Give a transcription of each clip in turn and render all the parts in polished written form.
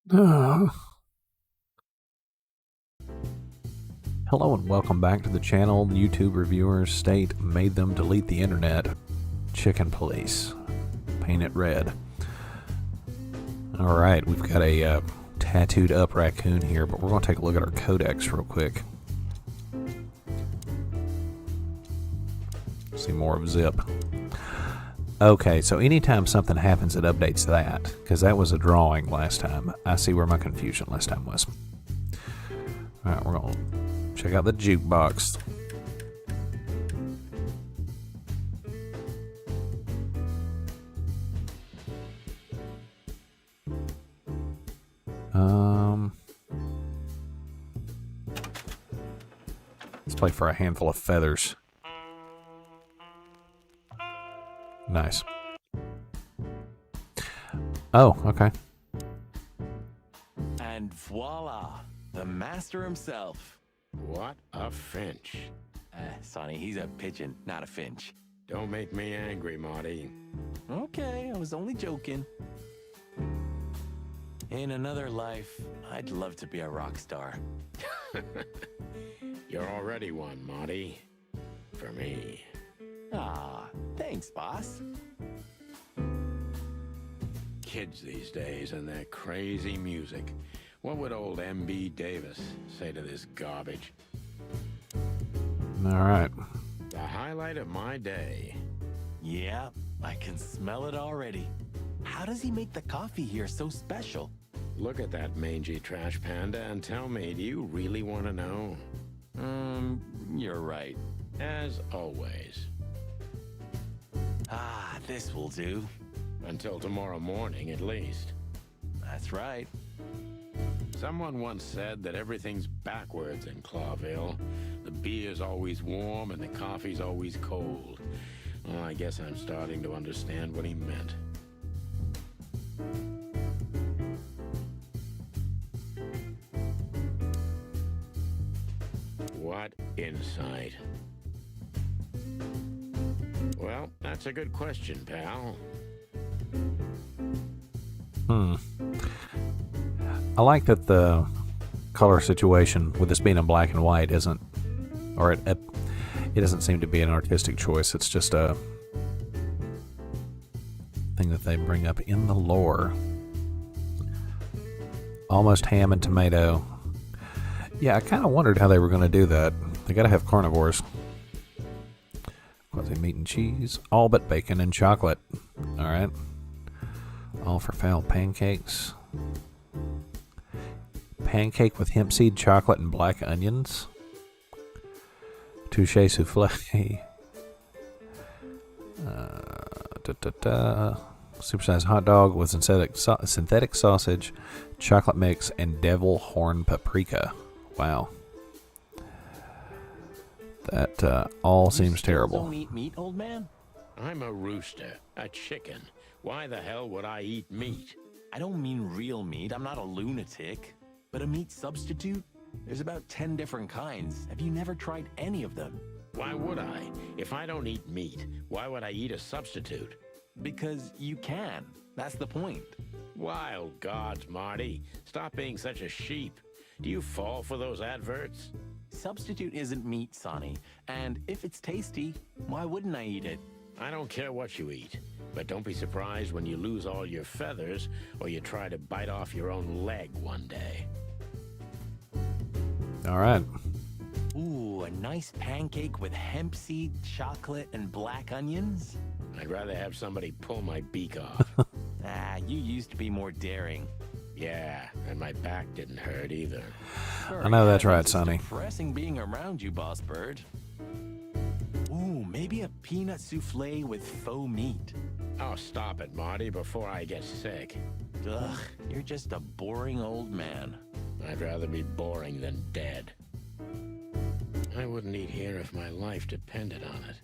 Hello and welcome back to the channel. YouTube reviewers state made them delete the internet. Chicken police. Paint it red. Alright, we've got a tattooed up raccoon here, but we're going to take a look at our codex real quick. See more of Zip. Okay, so anytime something happens, it updates that, because that was a drawing last time. I see where my confusion last time was. Alright, we're going to check out the jukebox. Let's play for a handful of feathers. Nice. Oh, okay. And voila, the master himself. What a finch. Sonny, he's a pigeon, not a finch. Don't make me angry, Marty. Okay, I was only joking. In another life, I'd love to be a rock star. You're already one, Marty. For me. Ah, thanks, boss. Kids these days and their crazy music. What would old M.B. Davis say to this garbage? Alright. The highlight of my day. Yeah, I can smell it already. How does he make the coffee here so special? Look at that mangy trash panda and tell me, do you really want to know? You're right. As always. Ah, this will do. Until tomorrow morning, at least. That's right. Someone once said that everything's backwards in Clawville. The beer's always warm and the coffee's always cold. Well, I guess I'm starting to understand what he meant. What insight? Well, that's a good question, pal. I like that the color situation with this being in black and white isn't, or it doesn't seem to be an artistic choice. It's just a thing that they bring up in the lore. Almost ham and tomato. Yeah, I kind of wondered how they were going to do that. They got to have carnivores. Quasi meat and cheese, all but bacon and chocolate. All right. All for foul pancakes. Pancake with hemp seed, chocolate, and black onions. Touche souffle. Supersized hot dog with synthetic sausage, chocolate mix, and devil horn paprika. Wow. That all seems terrible. Don't eat meat, old man? I'm a rooster, a chicken. Why the hell would I eat meat? I don't mean real meat. I'm not a lunatic. But a meat substitute? There's about 10 different kinds. Have you never tried any of them? Why would I? If I don't eat meat, why would I eat a substitute? Because you can. That's the point. Wild gods, Marty. Stop being such a sheep. Do you fall for those adverts? Substitute isn't meat, Sonny. And if it's tasty, why wouldn't I eat it? I don't care what you eat, but don't be surprised when you lose all your feathers or you try to bite off your own leg one day. All right. Ooh, a nice pancake with hemp seed, chocolate, and black onions? I'd rather have somebody pull my beak off. You used to be more daring. Yeah, and my back didn't hurt either. I know that's right, Sonny. It's depressing being around you, Boss Bird. Ooh, maybe a peanut souffle with faux meat. Oh, stop it, Marty, before I get sick. Ugh, you're just a boring old man. I'd rather be boring than dead. I wouldn't eat here if my life depended on it.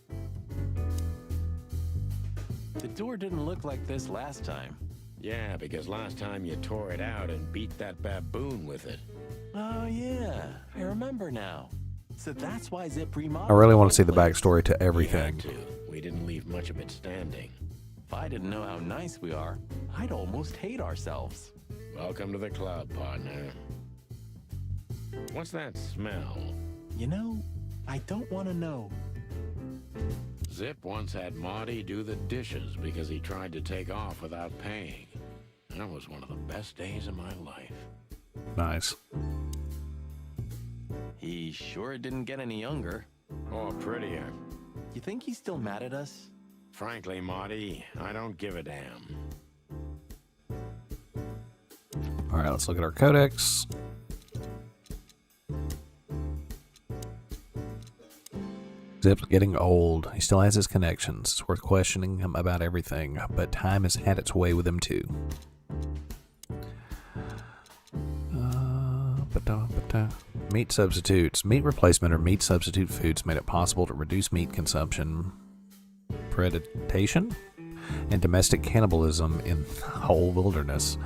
The door didn't look like this last time. Yeah, because last time you tore it out and beat that baboon with it. Oh, yeah. I remember now. So that's why Zip remodeled. I really want to see the place. backstory to We everything. had to. We didn't leave much of it standing. If I didn't know how nice we are, I'd almost hate ourselves. Welcome to the club, partner. What's that smell? You know, I don't want to know. Zip once had Marty do the dishes because he tried to take off without paying. That was one of the best days of my life. Nice. He sure didn't get any younger. Or prettier. You think he's still mad at us? Frankly, Marty, I don't give a damn. All right, let's look at our codex. Zip's getting old. He still has his connections. It's worth questioning him about everything, but time has had its way with him too. Meat substitutes. Meat replacement or meat substitute foods made it possible to reduce meat consumption, predation, and domestic cannibalism in the whole wilderness.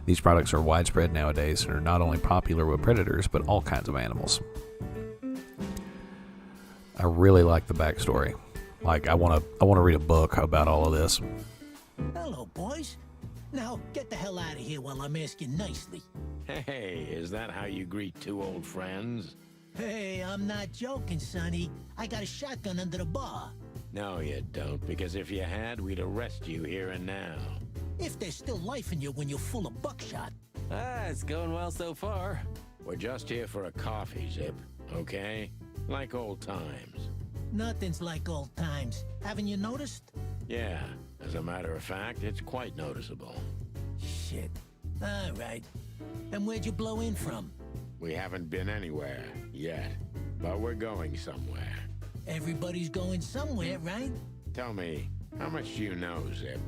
These products are widespread nowadays and are not only popular with predators, but all kinds of animals. I really like the backstory. Like, I want to read a book about all of this. Hello, boys. Now, get the hell out of here while I'm asking nicely. Hey, is that how you greet two old friends? Hey, I'm not joking, Sonny. I got a shotgun under the bar. No, you don't, because if you had, we'd arrest you here and now. If there's still life in you when you're full of buckshot. It's going well so far. We're just here for a coffee, Zip, okay? Like old times. Nothing's like old times. Haven't you noticed? Yeah, as a matter of fact, it's quite noticeable. Shit. All right. And where'd you blow in from? We haven't been anywhere yet, but we're going somewhere. Everybody's going somewhere, right? Tell me, how much do you know, Zip?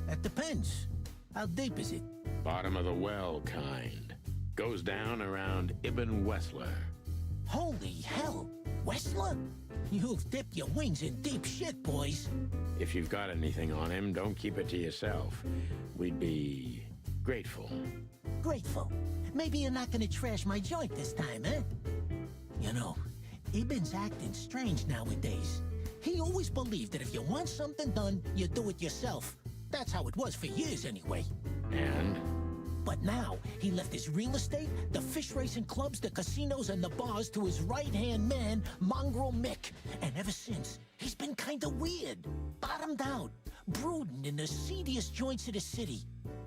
That depends. How deep is it? Bottom of the well kind. Goes down around Ibn Wessler. Holy hell! Wessler? You've dipped your wings in deep shit, boys. If you've got anything on him, don't keep it to yourself. We'd be grateful. Grateful. Maybe you're not gonna trash my joint this time, eh? You know, Ibn's acting strange nowadays. He always believed that if you want something done, you do it yourself. That's how it was for years anyway. And? But now, he left his real estate, the fish racing clubs, the casinos, and the bars to his right-hand man, Mongrel Mick. And ever since, he's been kinda weird. Bottomed out, brooding in the seediest joints of the city.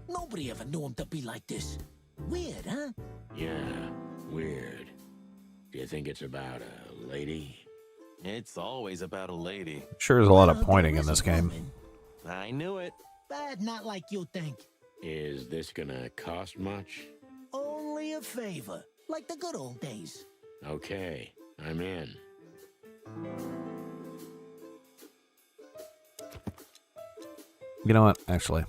Nobody ever knew him to be like this. Weird, huh? Yeah, weird. Do you think it's about a lady? It's always about a lady. Sure is a lot of Well, pointing there in is this a game. woman, I knew it. but not like you think. Is this gonna cost much? Only a favor, like the good old days. Okay, I'm in. You know what? Actually,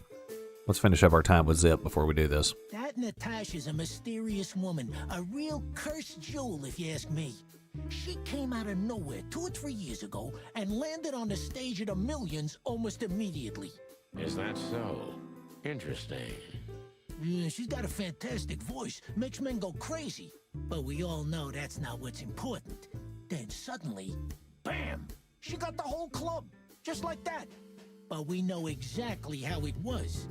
let's finish up our time with Zip before we do this. That Natasha's a mysterious woman, a real cursed jewel if you ask me. She came out of nowhere 2 or 3 years ago and landed on the stage of the millions almost immediately. Is that so? Interesting. Yeah, she's got a fantastic voice, makes men go crazy. But we all know that's not what's important. Then suddenly, bam! She got the whole club, just like that. But we know exactly how it was.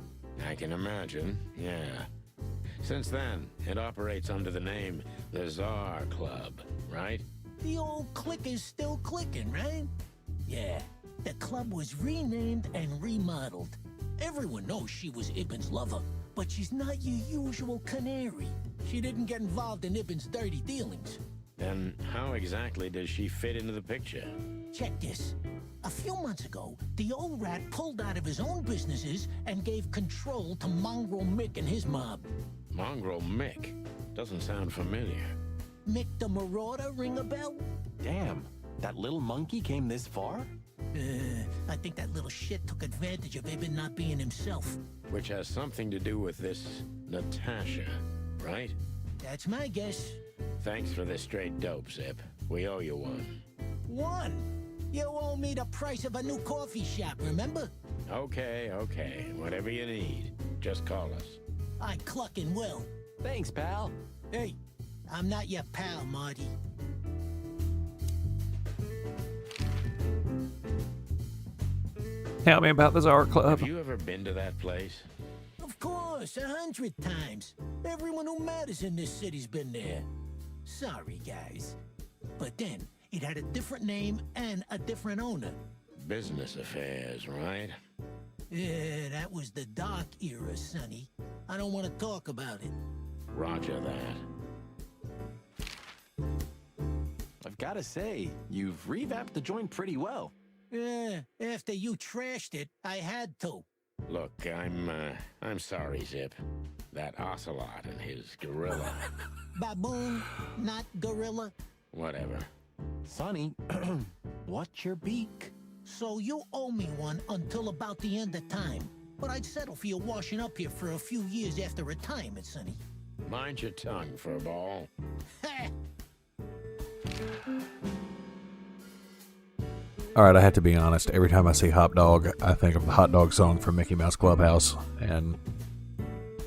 I can imagine, yeah. Since then, it operates under the name the Czar Club, right? The old click is still clicking, right? Yeah, the club was renamed and remodeled. Everyone knows she was Ibn's lover, but she's not your usual canary. She didn't get involved in Ibn's dirty dealings. Then how exactly does she fit into the picture? Check this. A few months ago, the old rat pulled out of his own businesses and gave control to Mongrel Mick and his mob. Mongrel Mick? Doesn't sound familiar. Mick the Marauder ring a bell? Damn, that little monkey came this far? I think that little shit took advantage of Ibn not being himself. Which has something to do with this Natasha, right? That's my guess. Thanks for the straight dope, Zip. We owe you one. One. You owe me the price of a new coffee shop, remember? Okay, okay. Whatever you need. Just call us. I clucking will. Thanks, pal. Hey, I'm not your pal, Marty. Tell me about the Czar Club. Have you ever been to that place? Of Of course, 100 times. Everyone who matters in this city's been there. Sorry, guys. But then, it had a different name and a different owner. Business affairs, right? Yeah, that was the dark era, Sonny. I don't want to talk about it. Roger that. I've got to say, you've revamped the joint pretty well. Yeah, after you trashed it, I had to. Look, I'm sorry, Zip. That ocelot and his gorilla. Baboon, not gorilla. Whatever. Sonny, what's your beak? So you owe me one until about the end of time. But I'd settle for you washing up here for a few years after retirement, Sonny. Mind your tongue, furball. Ha! All right, I have to be honest. Every time I see Hot Dog, I think of the Hot Dog song from Mickey Mouse Clubhouse, and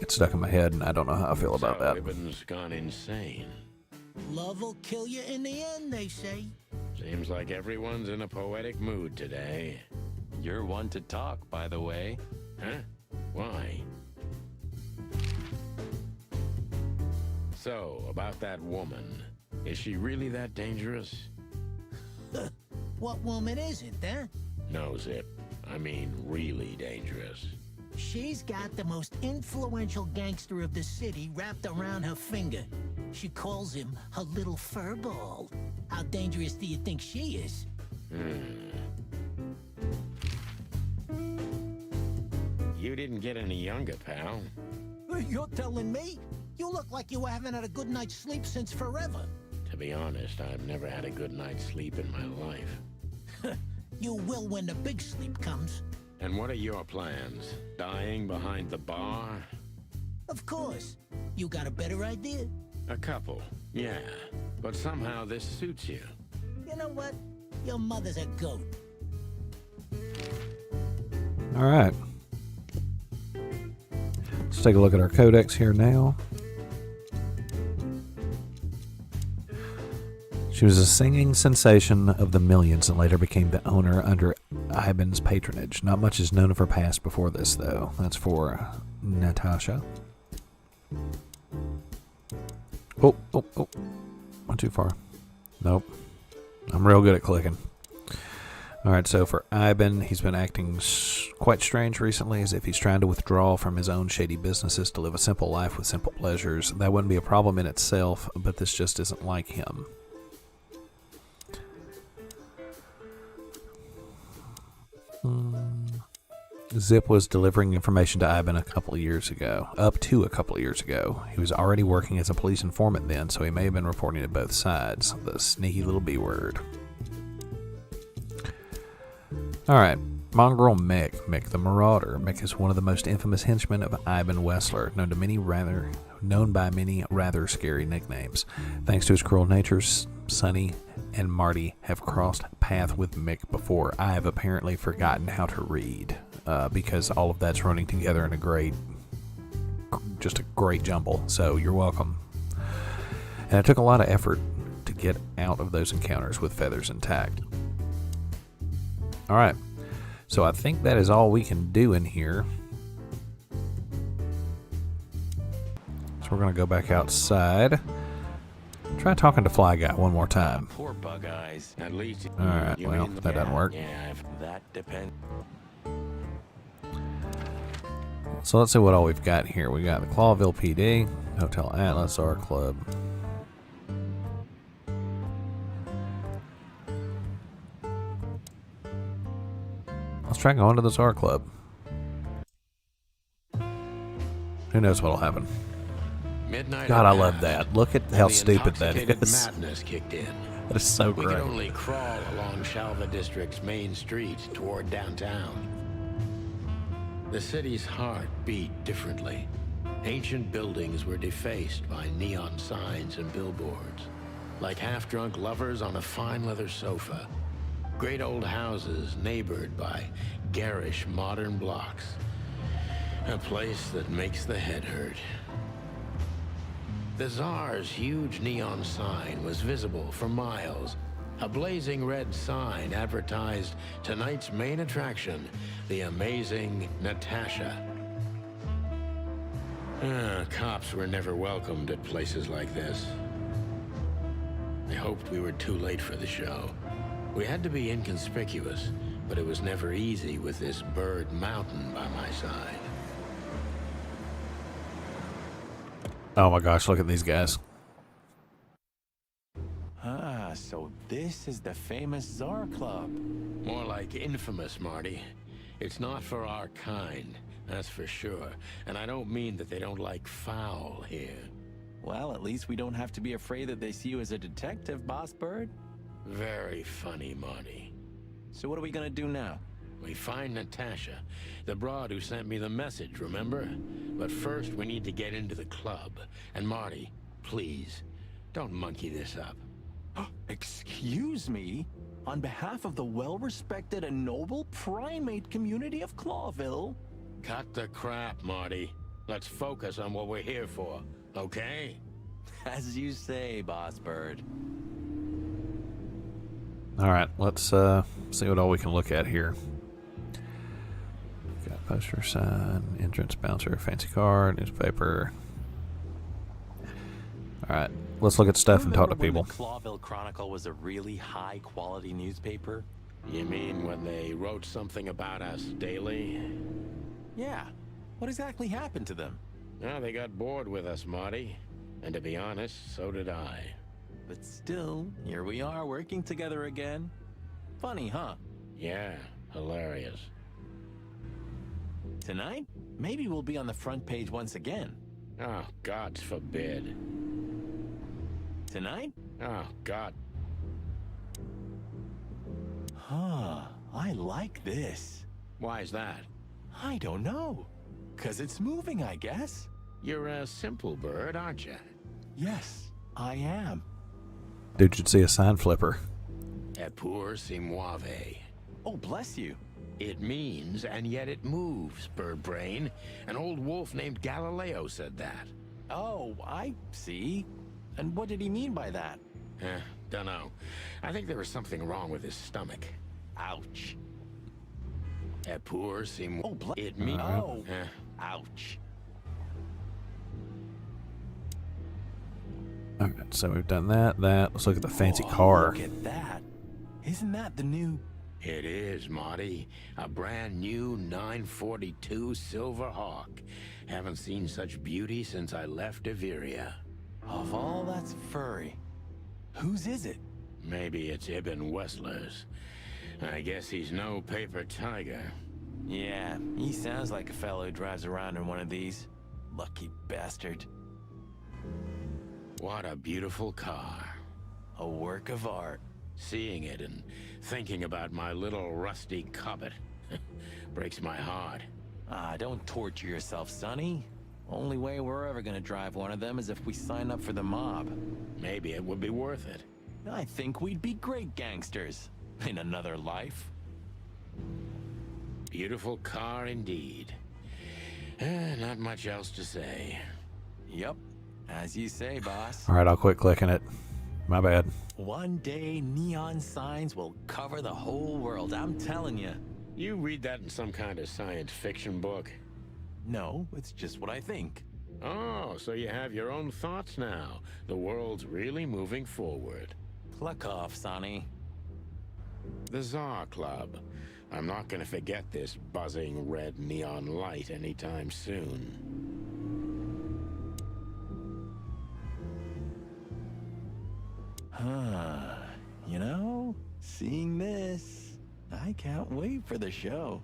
it's stuck in my head, and I don't know how I feel about So that. Ribbon's gone insane. Love will kill you in the end, they say. Seems like everyone's in a poetic mood today. You're one to talk, by the way. Huh? Why? So, about that woman. Is she really that dangerous? What woman isn't, huh? No, Zip. I mean really dangerous. She's got the most influential gangster of the city wrapped around her finger. She calls him her little furball. How dangerous do you think she is? You didn't get any younger, pal. You're telling me? You look like you haven't had a good night's sleep since forever. To be honest, I've never had a good night's sleep in my life. You will when the big sleep comes. And what are your plans? Dying behind the bar? Of course. You got a better idea? A couple, yeah. But somehow this suits you. You know what? Your mother's a goat. All right. Let's take a look at our codex here now. She was a singing sensation of the millions and later became the owner under Ivan's patronage. Not much is known of her past before this, though. That's for Natasha. Oh. Went too far. Nope. I'm real good at clicking. Alright, so for Ivan, he's been acting quite strange recently, as if he's trying to withdraw from his own shady businesses to live a simple life with simple pleasures. That wouldn't be a problem in itself, but this just isn't like him. Zip was delivering information to Ivan up to a couple of years ago. He was already working as a police informant then, so he may have been reporting to both sides. The sneaky little B word. Alright, Mongrel Mick the Marauder. Mick is one of the most infamous henchmen of Ivan Wessler, known by many rather scary nicknames. Thanks to his cruel nature, Sonny and Marty have crossed paths with Mick before. I have apparently forgotten how to read, because all of that's running together in a great jumble, so you're welcome. And it took a lot of effort to get out of those encounters with feathers intact. Alright, so I think that is all we can do in here. So we're going to go back outside. Try talking to Fly Guy one more time. Poor Bug Eyes. At least. Alright, you well, mean the- that doesn't work. Yeah, That depends. So let's see what all we've got here. We got the Clawville PD, Hotel Atlas, our club. Let's try going to the Czar Club. Who knows what'll happen? Midnight. God, I had love passed, that. Look at and how the stupid that intoxicated is. Madness kicked in. That is so We great. could only crawl along Shalva District's main street toward downtown. The city's heart beat differently. Ancient buildings were defaced by neon signs and billboards, like half-drunk lovers on a fine leather sofa. Great old houses neighbored by garish modern blocks. A place that makes the head hurt. The Tsar's huge neon sign was visible for miles. A blazing red sign advertised tonight's main attraction, the amazing Natasha. Cops were never welcomed at places like this. I hoped we were too late for the show. We had to be inconspicuous, but it was never easy with this bird mountain by my side. Oh my gosh, look at these guys. Ah, so this is the famous Czar Club. More like infamous, Marty. It's not for our kind, that's for sure. And I don't mean that they don't like foul here. Well, at least we don't have to be afraid that they see you as a detective, Boss Bird. Very funny, Marty. So what are we gonna do now? We find Natasha, the broad who sent me the message, remember? But first, we need to get into the club. And Marty, please, don't monkey this up. Excuse me? On behalf of the well-respected and noble primate community of Clawville? Cut the crap, Marty. Let's focus on what we're here for, okay? As you say, Boss Bird. Alright, let's see what all we can look at here. Got poster, sign, entrance, bouncer, fancy car, newspaper. Alright, let's look at stuff and talk to people. The Clawville Chronicle was a really high-quality newspaper? You mean when they wrote something about us daily? Yeah. What exactly happened to them? No, they got bored with us, Marty. And to be honest, so did I. But still, here we are working together again. Funny, huh? Yeah, hilarious. Tonight, maybe we'll be on the front page once again. Oh, God forbid. Tonight? Oh, God. Huh, I like this. Why's that? I don't know. 'Cause it's moving, I guess. You're a simple bird, aren't you? Yes, I am. Dude should see a sign flipper. Epur si muove. Oh, bless you. It means, and yet it moves, bird brain. An old wolf named Galileo said that. Oh, I see. And what did he mean by that? Dunno. I think there was something wrong with his stomach. Ouch. Epur si muove. Oh, It means... Oh, ouch. Alright, so we've done that. Let's look at the fancy Oh, car. Look at that. Isn't that the new... It is, Marty. A brand new 942 Silver Hawk. Haven't seen such beauty since I left Averia. Of all that's furry, whose is it? Maybe it's Ibn Wessler's. I guess he's no paper tiger. Yeah, he sounds like a fellow who drives around in one of these. Lucky bastard. What a beautiful car. A work of art. Seeing it and thinking about my little rusty cobbit breaks my heart. Ah, don't torture yourself, Sonny. Only way we're ever gonna drive one of them is if we sign up for the mob. Maybe it would be worth it. I think we'd be great gangsters in another life. Beautiful car indeed. Not much else to say. Yep, as you say, boss. Alright, I'll quit clicking it. My bad. One day, neon signs will cover the whole world, I'm telling you. You read that in some kind of science fiction book? No, it's just what I think. Oh, so you have your own thoughts now. The world's really moving forward. Pluck off, Sonny. The Czar Club. I'm not gonna forget this buzzing red neon light anytime soon. Huh. You know, seeing this, I can't wait for the show.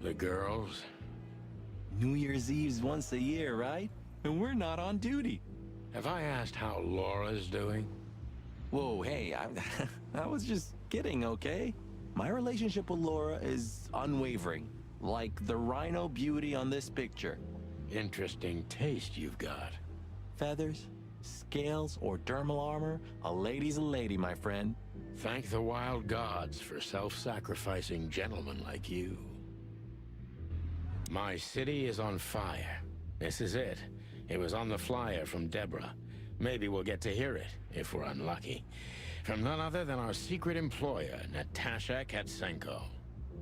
The girls? New Year's Eve's once a year, right? And we're not on duty. Have I asked how Laura's doing? Whoa, hey, I was just kidding, okay? My relationship with Laura is unwavering, like the rhino beauty on this picture. Interesting taste you've got. Feathers, scales, or dermal armor, a lady's a lady, my friend. Thank the wild gods for self-sacrificing gentlemen like you. My city is on fire. This is it. It was on the flyer from Deborah. Maybe we'll get to hear it, if we're unlucky. From none other than our secret employer, Natasha Katsenko.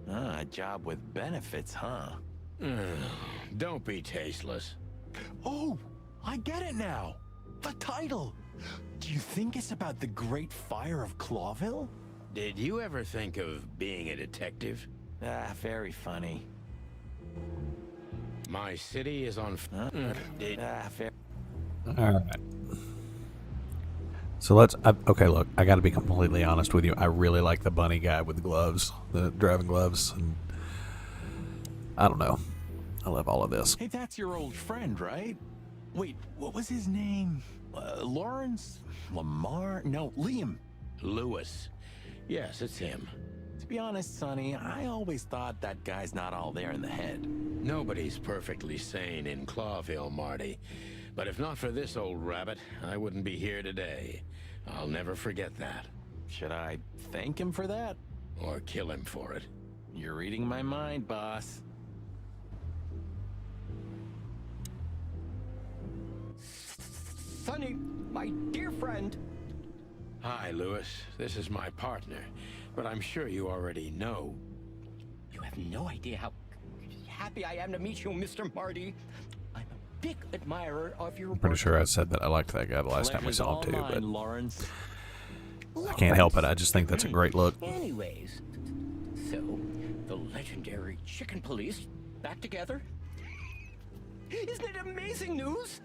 Ah, a job with benefits, huh? Don't be tasteless. Oh, I get it now. The title. Do you think it's about the Great Fire of Clawville? Did you ever think of being a detective? Ah, very funny. My city is on... All right. So let's. Okay, look. I got to be completely honest with you. I really like the bunny guy with the gloves, the driving gloves, and I don't know. I love all of this. Hey, that's your old friend, right? Wait, what was his name? Lawrence? Lamar? No, Liam. Lewis. Yes, it's him. To be honest, Sonny, I always thought that guy's not all there in the head. Nobody's perfectly sane in Clawville, Marty. But if not for this old rabbit, I wouldn't be here today. I'll never forget that. Should I thank him for that? Or kill him for it. You're reading my mind, boss. Sonny, my dear friend. Hi, Lewis. This is my partner. But I'm sure you already know. You have no idea how happy I am to meet you, Mr. Marty. I'm a big admirer of your work. Pretty sure I said that I liked that guy the last time we saw him too, Pleasure's all but mine, Lawrence. I can't help it. I just think that's a great look. Anyways, so the legendary chicken police back together? Isn't it amazing news?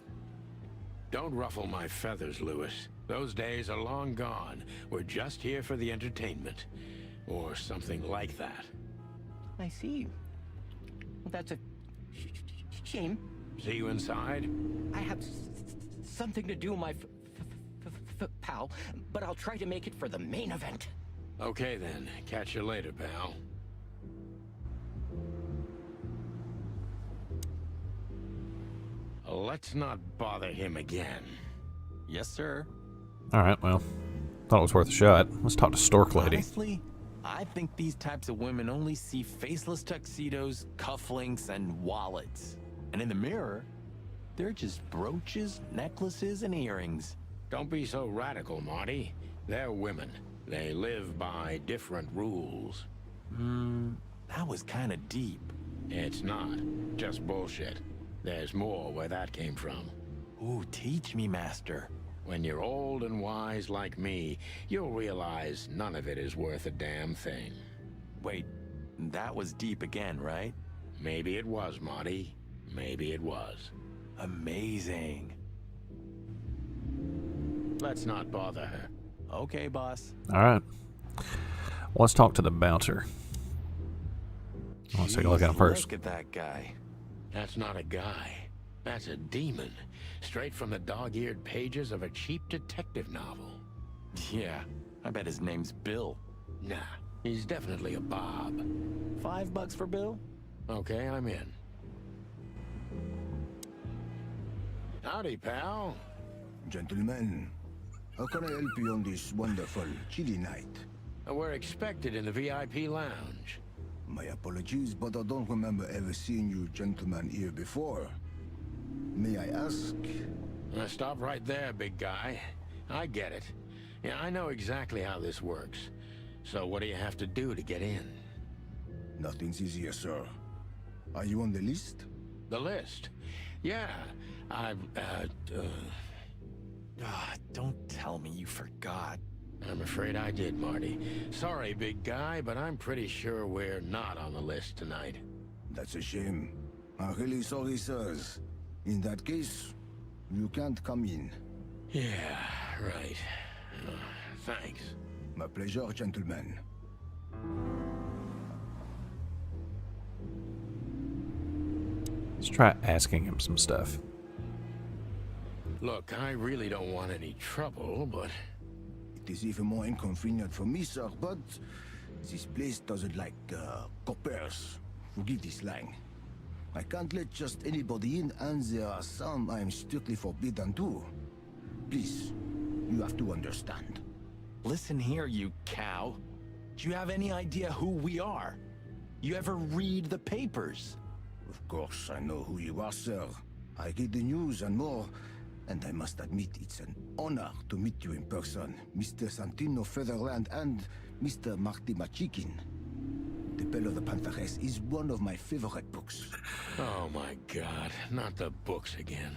Don't ruffle my feathers, Lewis. Those days are long gone. We're just here for the entertainment. Or something like that. I see. Well, that's a shame. See you inside? I have something to do, my pal, but I'll try to make it for the main event. Okay then. Catch you later, pal. Let's not bother him again. Yes, sir. All right, well, thought it was worth a shot. Let's talk to Stork Lady. Honestly, I think these types of women only see faceless tuxedos, cufflinks, and wallets. And in the mirror, they're just brooches, necklaces, and earrings. Don't be so radical, Marty. They're women. They live by different rules. That was kind of deep. It's not. Just bullshit. There's more where that came from. Ooh, teach me, master. When you're old and wise like me, you'll realize none of it is worth a damn thing. Wait, that was deep again, right? Maybe it was, Marty. Maybe it was. Amazing. Let's not bother her. Okay, boss. All right. Let's talk to the bouncer. Let's take a look at him first. Look at that guy. That's not a guy. That's a demon. Straight from the dog-eared pages of a cheap detective novel. Yeah, I bet his name's Bill. Nah, he's definitely a Bob. $5 for Bill? Okay, I'm in. Howdy, pal. Gentlemen, how can I help you on this wonderful, chilly night? We're expected in the VIP lounge. My apologies, but I don't remember ever seeing you gentlemen here before. May I ask? Stop right there, big guy. I get it. Yeah, I know exactly how this works. So what do you have to do to get in? Nothing's easier, sir. Are you on the list? The list? Yeah, Don't tell me you forgot. I'm afraid I did, Marty. Sorry, big guy, but I'm pretty sure we're not on the list tonight. That's a shame. I'm really sorry, sirs. In that case, you can't come in. Yeah, right. Thanks. My pleasure, gentlemen. Let's try asking him some stuff. Look, I really don't want any trouble, but... It is even more inconvenient for me, sir, but this place doesn't like, coppers. Forgive this slang. I can't let just anybody in, and there are some I am strictly forbidden to. Please, you have to understand. Listen here, you cow. Do you have any idea who we are? You ever read the papers? Of course, I know who you are, sir. I read the news and more, and I must admit it's an honor to meet you in person, Mr. Santino Featherland and Mr. Marty Machikin. The Bell of the Pantheress is one of my favorite books. Oh my God, not the books again.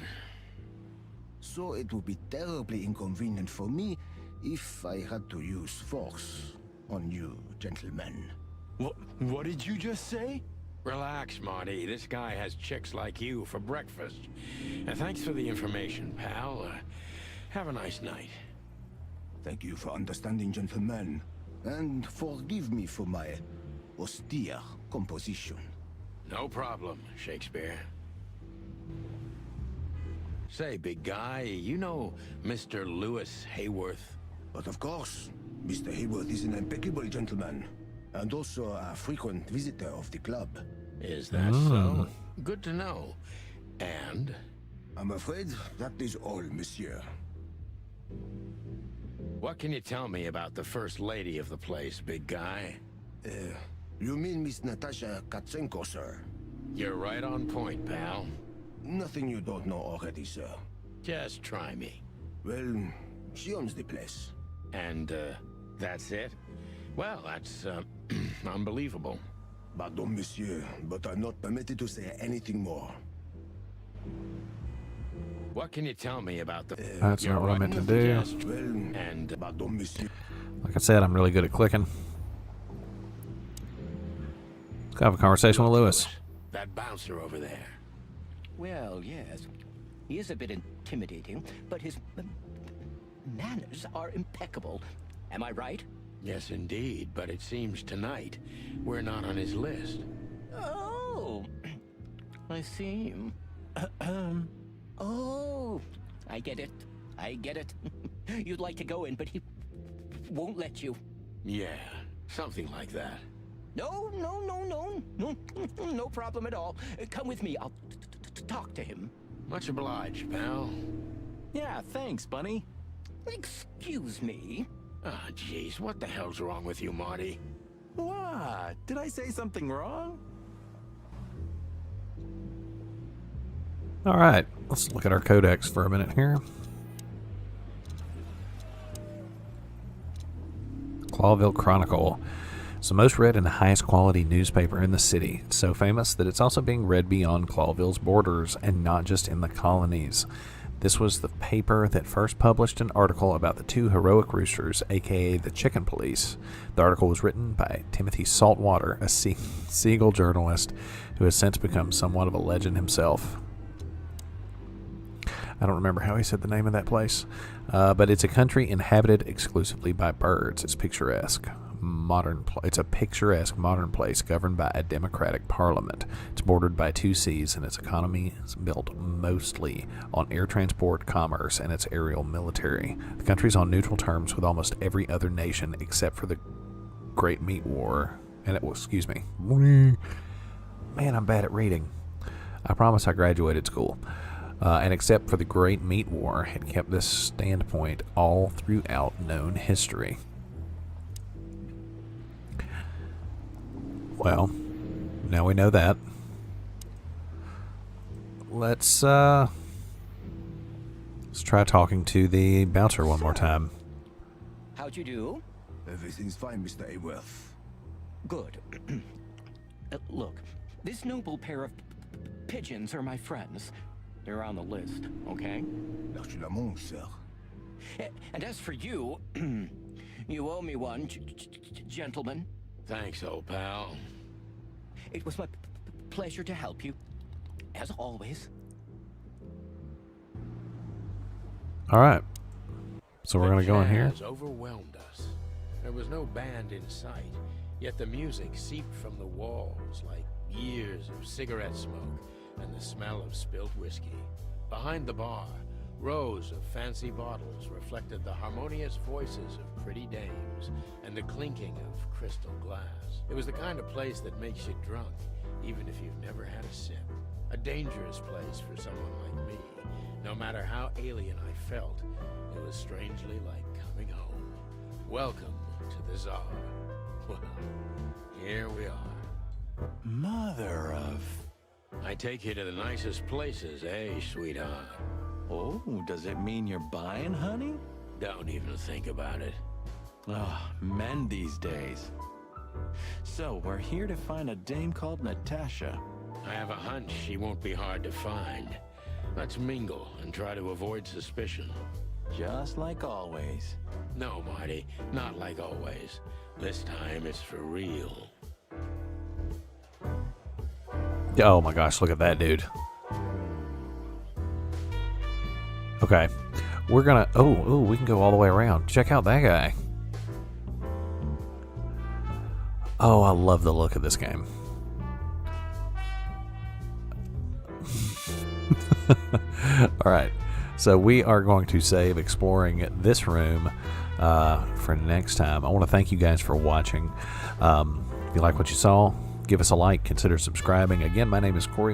So it would be terribly inconvenient for me if I had to use force on you, gentlemen. What did you just say? Relax, Marty. This guy has chicks like you for breakfast. And thanks for the information, pal. Have a nice night. Thank you for understanding, gentlemen. And forgive me for my austere composition. No problem, Shakespeare. Say, big guy, you know Mr. Lewis Hayworth? But of course, Mr. Hayworth is an impeccable gentleman. And also a frequent visitor of the club. Is that so? Good to know. And? I'm afraid that is all, monsieur. What can you tell me about the first lady of the place, big guy? You mean Miss Natasha Katsenko, sir? You're right on point, pal. Nothing you don't know already, sir. Just try me. Well, she owns the place. And, that's it? Well, that's, unbelievable. Pardon, monsieur, but I'm not permitted to say anything more. What can you tell me about the... That's not what I meant to do. Well, And, pardon, monsieur. Like I said, I'm really good at clicking. Let's have a conversation with Lewis. that bouncer over there. Well, yes. He is a bit intimidating, but his manners are impeccable. Am I right? Yes, indeed, but it seems tonight we're not on his list. Oh, I see. Oh, I get it. I get it. You'd like to go in, but he won't let you. Yeah, something like that. No, no problem at all. Come with me. I'll talk to him. Much obliged, pal. Yeah, thanks, Bunny. Excuse me. Ah, jeez, what the hell's wrong with you, Marty? What? Did I say something wrong? All right, let's look at our codex for a minute here. Clawville Chronicle. It's the most read and highest quality newspaper in the city. It's so famous that it's also being read beyond Clawville's borders and not just in the colonies. This was the paper that first published an article about the two heroic roosters, aka the Chicken Police. The article was written by Timothy Saltwater, a Seagull journalist who has since become somewhat of a legend himself. I don't remember how he said the name of that place, but it's a country inhabited exclusively by birds. It's picturesque. It's a picturesque modern place governed by a democratic parliament. It's bordered by two seas, and its economy is built mostly on air transport, commerce, and its aerial military. The country's on neutral terms with almost every other nation except for the Great Meat War. And it was, excuse me. Man, I'm bad at reading. I promise I graduated school. And except for the Great Meat War, had kept this standpoint all throughout known history. Well, now we know that. Let's try talking to the bouncer one more time. How'd you do? Everything's fine, Mr. Hayworth. Good. Look, this noble pair of pigeons are my friends. They're on the list, okay? L'archulamonde, sir. And as for you, you owe me one, gentlemen. Thanks, old pal. It was my pleasure to help you, as always. All right. So we're going to go in here. Jazz overwhelmed us. There was no band in sight, yet the music seeped from the walls like years of cigarette smoke and the smell of spilt whiskey. Behind the bar, rows of fancy bottles reflected the harmonious voices of pretty dames and the clinking of crystal glass. It was the kind of place that makes you drunk, even if you've never had a sip. A dangerous place for someone like me. No matter how alien I felt, it was strangely like coming home. Welcome to the Tsar. Well, here we are. Mother of... I take you to the nicest places, eh, sweetheart? Oh, does it mean you're buying, honey? Don't even think about it. Ah, men these days. So, we're here to find a dame called Natasha. I have a hunch she won't be hard to find. Let's mingle and try to avoid suspicion. Just like always. No, Marty, not like always. This time it's for real. Oh my gosh, look at that dude. Okay. We're gonna... Oh, we can go all the way around. Check out that guy. Oh, I love the look of this game. Alright. So we are going to save exploring this room for next time. I want to thank you guys for watching. If you like what you saw, give us a like. Consider subscribing. Again, my name is Corey.